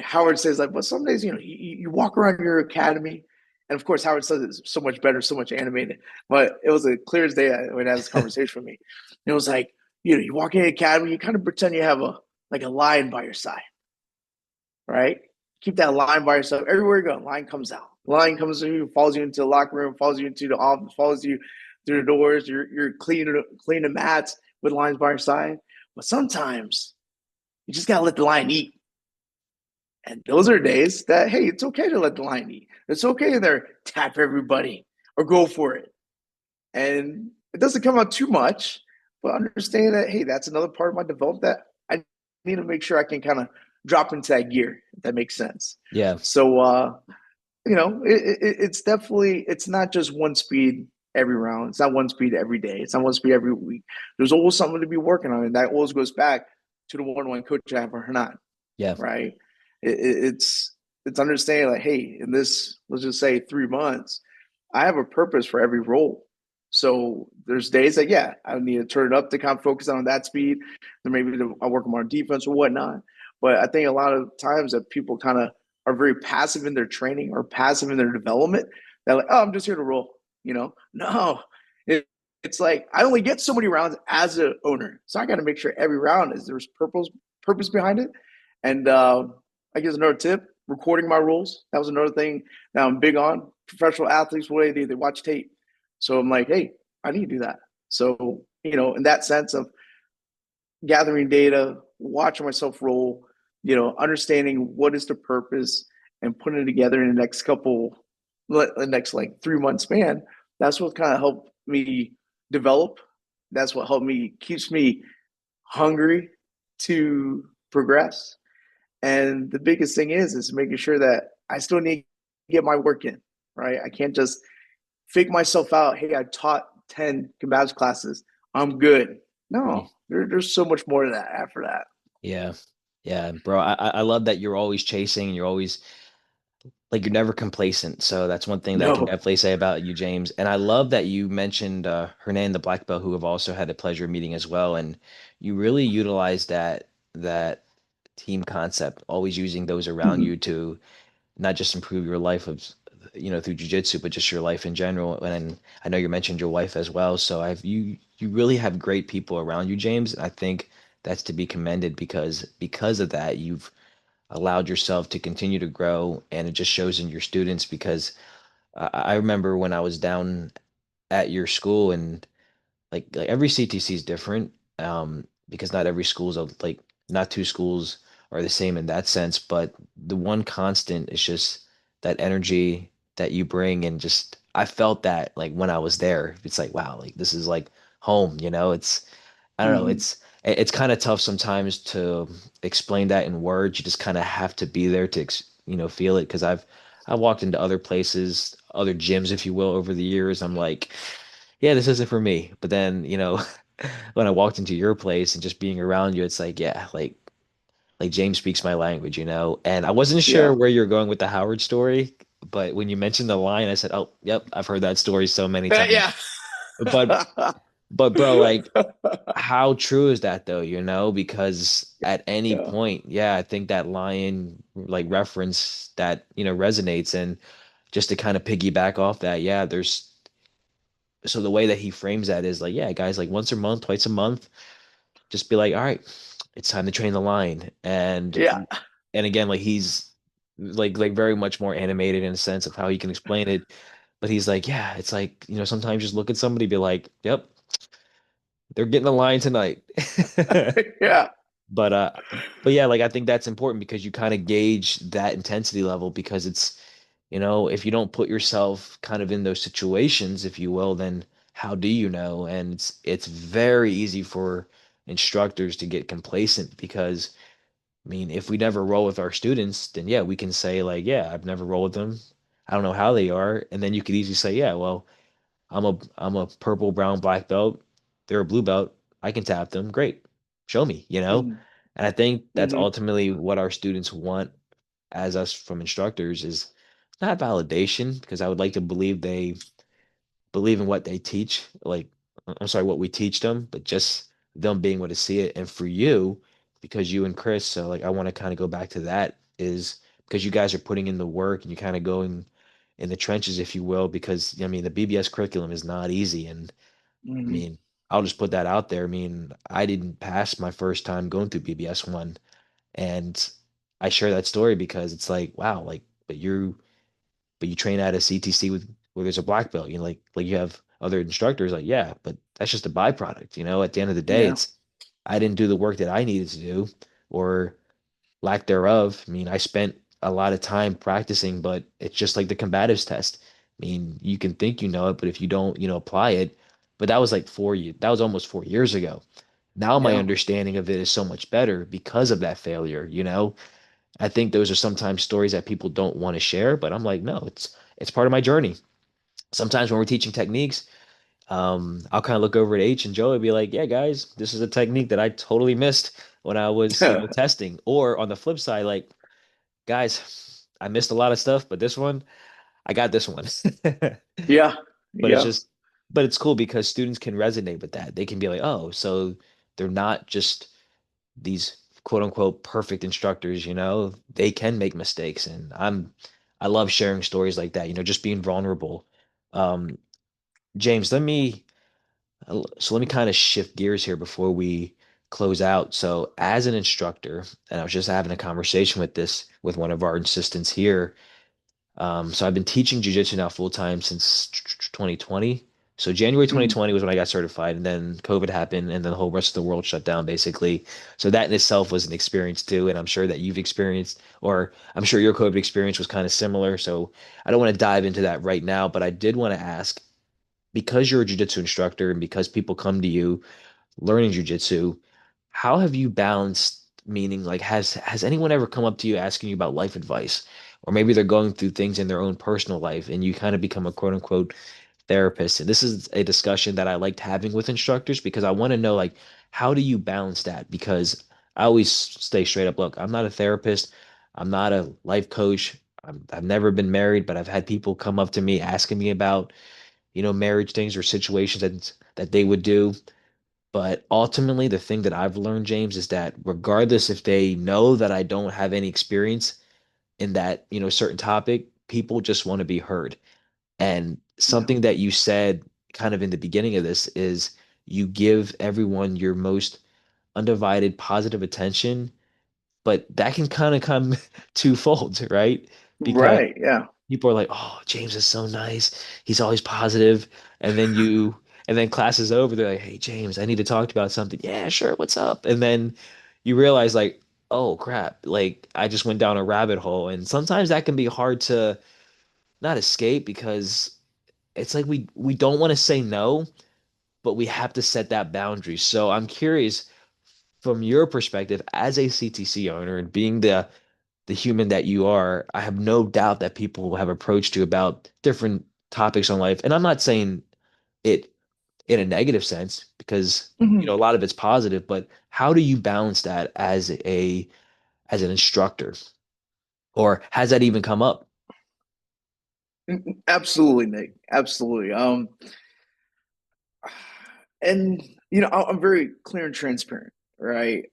Howard says like, well, some days you walk around your academy, and of course Howard says it's so much better, so much animated. But it was a clear as day when he had this conversation with me. And it was like you walk in the academy, you kind of pretend you have a lion by your side, right? Keep that lion by yourself everywhere you go. Lion comes out. Lion comes to you, follows you into the locker room, follows you into the office, follows you through the doors. You're cleaning mats with lions by your side. But sometimes you just gotta let the lion eat. And those are days that, hey, it's okay to let the lion eat. It's okay to there tap everybody or go for it. And it doesn't come out too much, but understand that, hey, that's another part of my development that I need to make sure I can kind of drop into that gear, if that makes sense. Yeah. So, it's definitely, it's not just one speed every round. It's not one speed every day. It's not one speed every week. There's always something to be working on. And that always goes back to the one-on-one coach I have for Hernan, Yeah. right? It's understanding like, hey, in this, let's just say 3 months, I have a purpose for every role. So there's days that, yeah, I need to turn it up to kind of focus on that speed. Then maybe I work more on defense or whatnot. But I think a lot of times that people kind of are very passive in their training or passive in their development. They're like, oh, I'm just here to roll. No, it, it's like I only get so many rounds as an owner, so I got to make sure every round is there's purpose behind it. And I guess another tip: recording my rules. That was another thing that I'm big on. Professional athletes, what do they watch tape. So I'm like, hey, I need to do that. So, in that sense of gathering data, watching myself roll, understanding what is the purpose and putting it together in the next like 3 month span, that's what kind of helped me develop. That's what helped me, keeps me hungry to progress. And the biggest thing is making sure that I still need to get my work in, right? I can't just fake myself out. Hey, I taught 10 combatives classes. I'm good. Mm. No, there's so much more to that after that. Yeah. Yeah, bro. I love that you're always chasing and you're always like you're never complacent. So that's one thing that I can No. definitely say about you, James. And I love that you mentioned Hernan the black belt, who have also had the pleasure of meeting as well. And you really utilize that team concept, always using those around Mm-hmm. you to not just improve your life of through jujitsu, but just your life in general. And I know you mentioned your wife as well. So you really have great people around you, James. And I think that's to be commended because of that, you've allowed yourself to continue to grow, and it just shows in your students because I remember when I was down at your school, and like every CTC is different, because not every school's like not two schools are the same in that sense, but the one constant is just that energy that you bring, and just I felt that like when I was there. It's like, wow, like this is like home, it's I don't know, Mm-hmm. it's kind of tough sometimes to explain that in words. You just kind of have to be there to feel it, because I walked into other places, other gyms, if you will, over the years. I'm like, yeah, this isn't for me. But then, when I walked into your place and just being around you, it's like, yeah, like James speaks my language, And I wasn't sure Yeah. where you're going with the Howard story, but when you mentioned the line, I said, oh, yep, I've heard that story so many times. Yeah. But but bro, like how true is that though, Because at any Yeah. point, yeah, I think that lion like reference that, resonates. And just to kind of piggyback off that, yeah, there's so the way that he frames that is like, yeah, guys, like once a month, twice a month, just be like, all right, it's time to train the line. Yeah. And again, like he's like very much more animated in a sense of how he can explain it. But he's like, yeah, it's like, sometimes just look at somebody, be like, yep, they're getting the line tonight. Yeah. But but yeah, like I think that's important because you kind of gauge that intensity level, because it's, if you don't put yourself kind of in those situations, if you will, then how do you know? And it's very easy for instructors to get complacent because I mean, if we never roll with our students, then yeah, we can say like, yeah, I've never rolled with them. I don't know how they are. And then you could easily say, yeah, well, I'm a purple, brown, black belt. They're a blue belt. I can tap them. Great. Show me. Mm-hmm. And I think that's Mm-hmm. ultimately what our students want as us from instructors is not validation, because I would like to believe they believe in what they teach. Like, I'm sorry, what we teach them, but just them being able to see it. And for you, because you and Chris, so like I want to kind of go back to that is because you guys are putting in the work and you're kind of going in the trenches, if you will, because I mean the BBS curriculum is not easy. And I Mm-hmm. mean, I'll just put that out there. I mean, I didn't pass my first time going through BBS one. And I share that story because it's like, wow, like, but you train at a CTC with where there's a black belt, like you have other instructors, like, yeah, but that's just a byproduct, at the end of the day, Yeah. it's I didn't do the work that I needed to do, or lack thereof. I mean, I spent a lot of time practicing, but it's just like the combatives test. I mean, you can think you know it, but if you don't, apply it, but that was like that was almost 4 years ago. Now my Yeah. understanding of it is so much better because of that failure. I think those are sometimes stories that people don't want to share, but I'm like, no, it's part of my journey. Sometimes when we're teaching techniques, I'll kind of look over at H and Joe and be like, yeah, guys, this is a technique that I totally missed when I was, testing. Or on the flip side, like, guys, I missed a lot of stuff, but this one, I got this one. Yeah. But it's Yeah. just but it's cool because students can resonate with that. They can be like, oh, so they're not just these quote unquote perfect instructors, they can make mistakes. And I love sharing stories like that, just being vulnerable. Um, James, let me kind of shift gears here before we close out. So as an instructor, and I was just having a conversation with one of our assistants here. So I've been teaching jiu-jitsu now full time since 2020. So January Mm, 2020 was when I got certified, and then COVID happened, and then the whole rest of the world shut down basically. So that in itself was an experience too, and I'm sure that you've experienced, or I'm sure your COVID experience was kind of similar. So I don't want to dive into that right now, but I did want to ask, because you're a jiu-jitsu instructor and because people come to you learning jujitsu, how have you balanced, meaning like has anyone ever come up to you asking you about life advice? Or maybe they're going through things in their own personal life and you kind of become a quote unquote therapist. And this is a discussion that I liked having with instructors because I want to know like how do you balance that? Because I always stay straight up, look, I'm not a therapist, I'm not a life coach. I've never been married, but I've had people come up to me asking me about, marriage things or situations that they would do. But ultimately, the thing that I've learned, James, is that regardless if they know that I don't have any experience in that, certain topic, people just want to be heard. And yeah, something that you said kind of in the beginning of this is you give everyone your most undivided positive attention, but that can kind of come twofold, right? Because right, yeah, people are like, "Oh, James is so nice. He's always positive." And then and then class is over. They're like, "Hey, James, I need to talk to you about something." Yeah, sure. What's up? And then you realize like, "Oh, crap. Like I just went down a rabbit hole." And sometimes that can be hard to not escape because it's like we don't want to say no, but we have to set that boundary. So I'm curious from your perspective as a CTC owner and being the human that you are, I have no doubt that people have approached you about different topics on life. And I'm not saying it in a negative sense because, hmm a lot of it's positive, but how do you balance that as an instructor? Or has that even come up? absolutely, Nick, absolutely. And I'm very clear and transparent, right?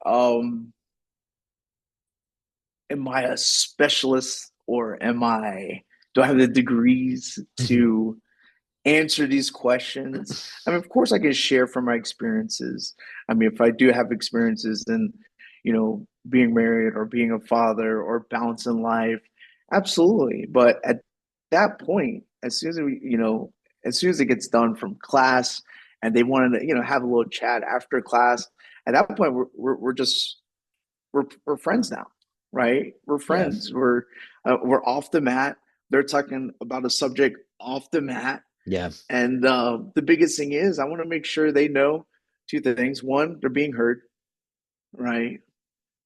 Am I a specialist or do I have the degrees to answer these questions? I mean, of course, I can share from my experiences. I mean, if I do have experiences in, being married or being a father or balancing life, absolutely. But at that point, as soon as it gets done from class and they wanted to, have a little chat after class, at that point, we're just we're friends now, right? We're Yeah. friends. We're off the mat. They're talking about a subject off the mat, Yeah. and the biggest thing is I want to make sure they know two things. One, they're being heard, right?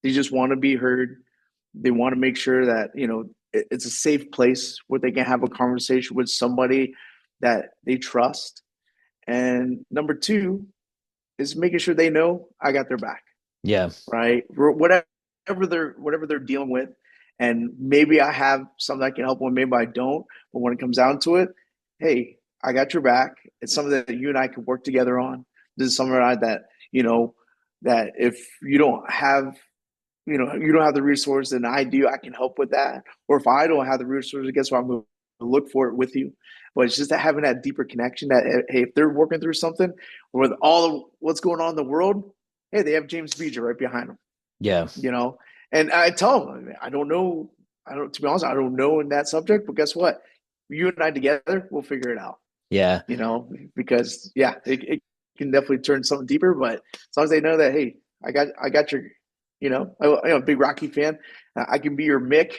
They just want to be heard. They want to make sure that it's a safe place where they can have a conversation with somebody that they trust. And number two is making sure they know I got their back, Yeah. right? Whatever they're dealing with, and maybe I have something I can help with, maybe I don't. But when it comes down to it, hey, I got your back. It's something that you and I can work together on. This is something that if you don't have the resource and I do, I can help with that. Or if I don't have the resources, guess what? I'm going to look for it with you. But it's just that having that deeper connection that, hey, if they're working through something with all of what's going on in the world, hey, they have James Bejer right behind them, Yeah. you know? And I tell them, I don't know. To be honest, I don't know in that subject, but guess what? You and I together, we'll figure it out, Yeah. because yeah, it can definitely turn something deeper. But as long as they know that, hey, I got your, I'm a big Rocky fan. I can be your Mick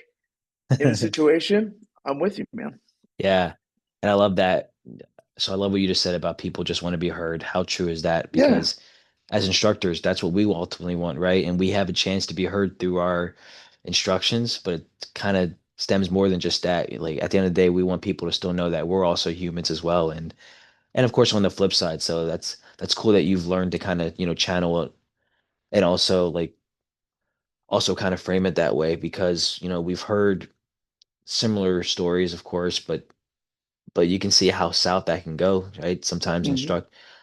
in a situation. I'm with you, man. Yeah. And I love that. So I love what you just said about people just want to be heard. How true is that? Yeah. Because as instructors, that's what we ultimately want, right? And we have a chance to be heard through our instructions, but it kind of stems more than just that. Like at the end of the day, we want people to still know that we're also humans as well. And of course on the flip side, so that's cool that you've learned to kind of, channel it and also kind of frame it that way because, we've heard similar stories, of course, but but you can see how south that can go, right? Hmm.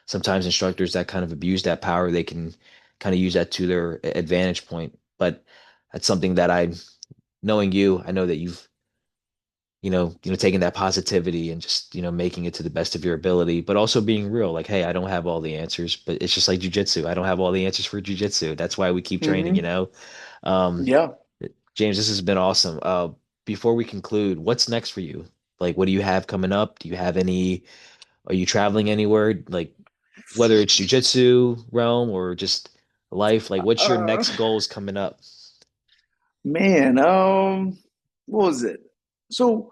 Sometimes instructors that kind of abuse that power, they can kind of use that to their advantage point. But that's something that knowing you, I know that you've taking that positivity and just, making it to the best of your ability, but also being real. Like, hey, I don't have all the answers, but it's just like jujitsu. I don't have all the answers for jujitsu. That's why we keep training, Hmm. Um, Yeah. James, this has been awesome. Before we conclude, what's next for you? Like, what do you have coming up? Do you have are you traveling anywhere? Like, whether it's jujitsu realm or just life, like, what's your Uh, next goals coming up? Man, what was it? So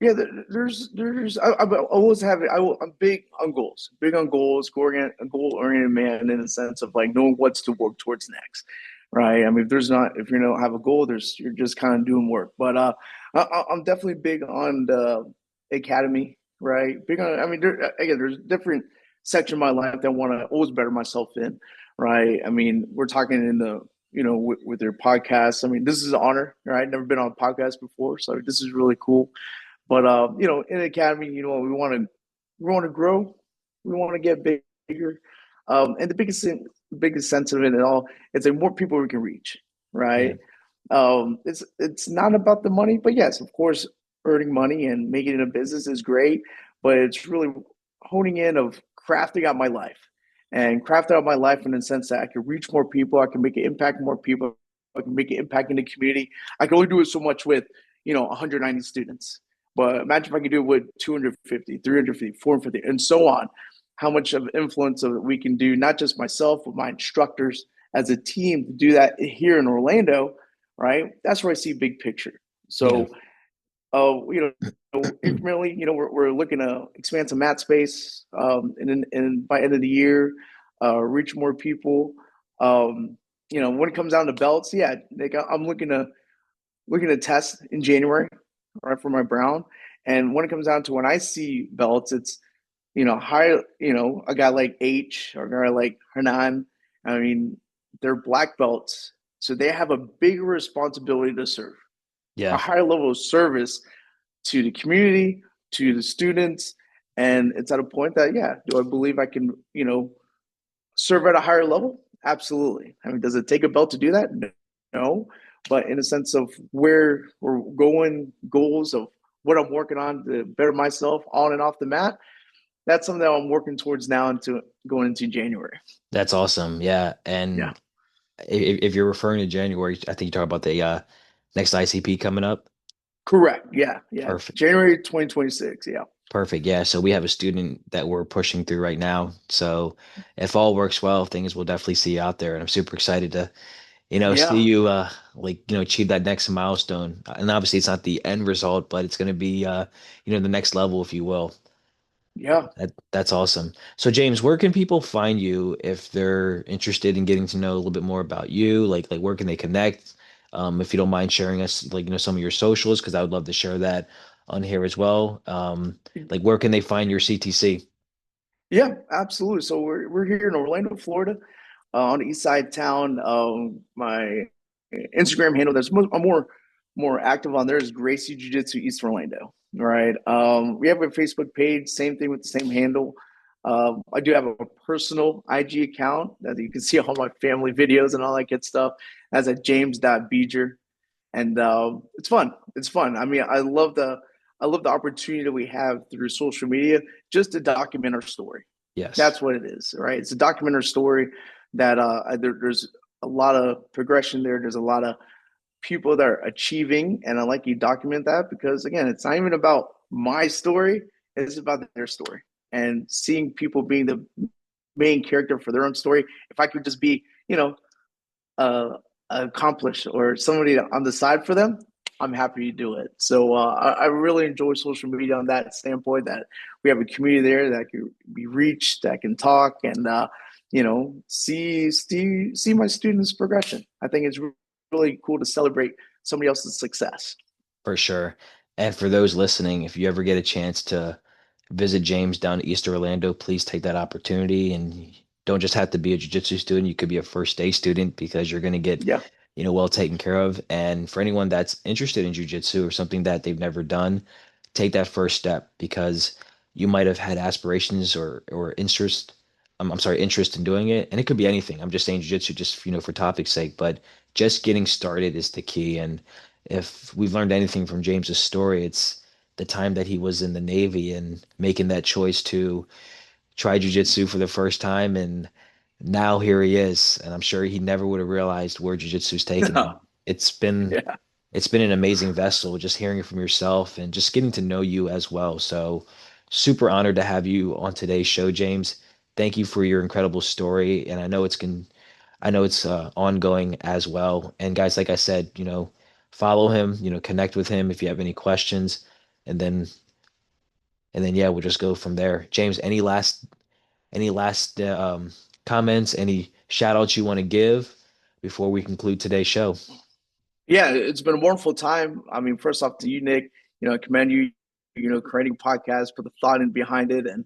yeah, I always have it. I'm big on goals, a goal-oriented man in the sense of like knowing what's to work towards next, right? I mean, if you don't have a goal, you're just kind of doing work. But I'm definitely big on the academy, right? Big on, I mean, again, there's different section of my life that I want to always better myself in, right? I mean, we're talking in the with their podcast. I mean, this is an honor, right? I've never been on a podcast before, so this is really cool. But in the academy, we want to grow, we want to get bigger, and biggest sense of it at all is like more people we can reach, Yeah, right? It's not about the money, but yes, of course, earning money and making it a business is great, but it's really honing in of crafting out my life and crafting out my life in the sense that I can reach more people, I can make an impact more people, I can make an impact in the community. I can only do it so much with 190 students. But imagine if I could do it with 250, 350, 450, and so on. How much of influence of we can do, not just myself, but my instructors as a team to do that here in Orlando, right? That's where I see big picture. yeah, So, incrementally, we're looking to expand some mat space, and by end of the year, reach more people. When it comes down to belts, yeah, like I'm looking to test in January, right, for my brown. And when it comes down to when I see belts, it's high, a guy like H or a guy like Hernan. I mean, they're black belts, so they have a bigger responsibility to serve, a yeah. higher level of service to the community, to the students, and it's at a point that yeah, do I believe I can serve at a higher level? Absolutely. I mean, does it take a belt to do that? No. But in a sense of where we're going, goals of what I'm working on to better myself on and off the mat, that's something that I'm working towards now into going into January. That's awesome. Yeah. Yeah. And if you're referring to January, I think you talk about the next ICP coming up. Correct. Yeah. Yeah. Perfect. January 2026. Yeah. Perfect. Yeah. So we have a student that we're pushing through right now. So if all works well, things will definitely see you out there. And I'm super excited to, see Yeah. you achieve that next milestone. And obviously it's not the end result, but it's going to be the next level, if you will. Yeah. That's awesome. So James, where can people find you if they're interested in getting to know a little bit more about you? Like where can they connect? If you don't mind sharing us some of your socials, because I would love to share that on here as well. Like where can they find your CTC? Yeah, absolutely. So we're here in Orlando, Florida, on the east side of town. My Instagram handle I'm more active on there is Gracie Jiu-Jitsu East Orlando. Right. We have a Facebook page, same thing with the same handle. I do have a personal IG account that you can see all my family videos and all that good stuff. That's at James.Bejer. And it's fun. It's fun. I mean, I love the opportunity that we have through social media just to document our story. Yes, That's what it is, right? It's a document our story that there's a lot of progression there. There's a lot of people that are achieving, and I like you document that because again, it's not even about my story; it's about their story and seeing people being the main character for their own story. If I could just be, uh, accomplished or somebody on the side for them, I'm happy to do it. So I really enjoy social media on that standpoint that we have a community there that can be reached, that can talk, and see my students' progression. I think it's really cool to celebrate somebody else's success. for sure. And for those listening, if you ever get a chance to visit James down in East Orlando, please take that opportunity. And you don't just have to be a jiu-jitsu student, you could be a first day student because you're going to get, Yeah. well taken care of. And for anyone that's interested in jiu-jitsu or something that they've never done, take that first step because you might have had aspirations or interest. I'm sorry, interest in doing it, and it could be anything. I'm just saying jiu-jitsu, just for topic's sake, but just getting started is the key. And if we've learned anything from James's story, it's the time that he was in the Navy and making that choice to try jiu-jitsu for the first time, and now here he is, and I'm sure he never would have realized where jiu-jitsu's taken him. It's been Yeah. it's been an amazing vessel, just hearing it from yourself and just getting to know you as well. So super honored to have you on today's show, James. Thank you for your incredible story, and I know it's ongoing as well. And guys, like I said, follow him, connect with him if you have any questions, and then yeah, we'll just go from there. James, any last comments, any shout outs you want to give before we conclude today's show? Yeah, it's been a wonderful time. I mean, first off to you, Nick, I commend you, creating podcasts, put the thought in behind it and,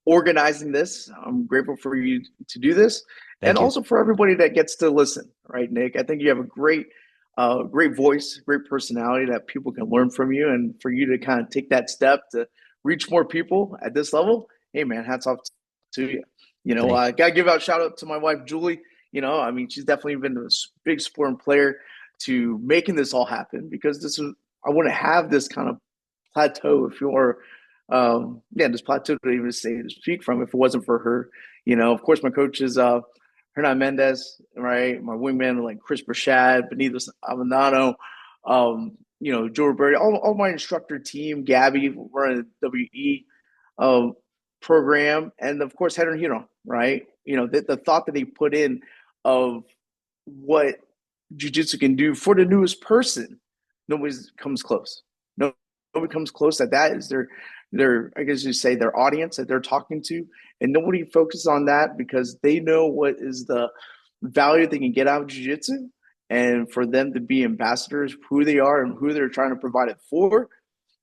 organizing this. I'm grateful for you to do this. And Thank you. also for everybody that gets to listen, right, Nick? I think you have a great voice, great personality that people can learn from you. And for you to kind of take that step to reach more people at this level, hey, man, hats off to you. Thank I got to give out a shout out to my wife, Julie. I mean, she's definitely been a big supporting player to making this all happen because I wouldn't have this kind of plateau if you're, this plateau to even say to speak from if it wasn't for her. Of course, my coach is Hernan Mendez, right? My wingman, like Chris Brashad, Benito Avenado, Joe Roberti, all my instructor team, Gabby, running the WE program, and of course, Header Hero, right? The thought that they put in of what jiu-jitsu can do for the newest person, nobody comes close. No, nobody comes close. That is their I guess you say their audience that they're talking to, and nobody focuses on that because they know what is the value they can get out of jiu-jitsu, and for them to be ambassadors of who they are and who they're trying to provide it for.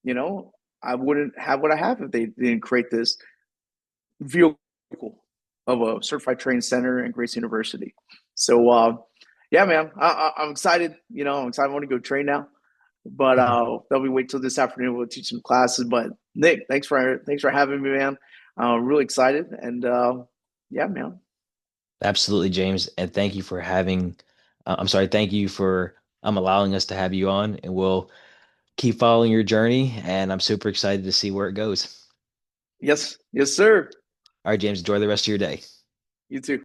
I wouldn't have what I have if they didn't create this vehicle of a certified training center and Gracie University. So, yeah, man, I'm excited. I'm excited. I want to go train now, but you. they'll be wait till this afternoon. We'll teach some classes. But Nick, thanks for having me, man. I'm really excited, and yeah, man. Absolutely, James. And thank you for I'm sorry, thank you for allowing us to have you on, and we'll keep following your journey. And I'm super excited to see where it goes. Yes, yes, sir. All right, James, enjoy the rest of your day. You too.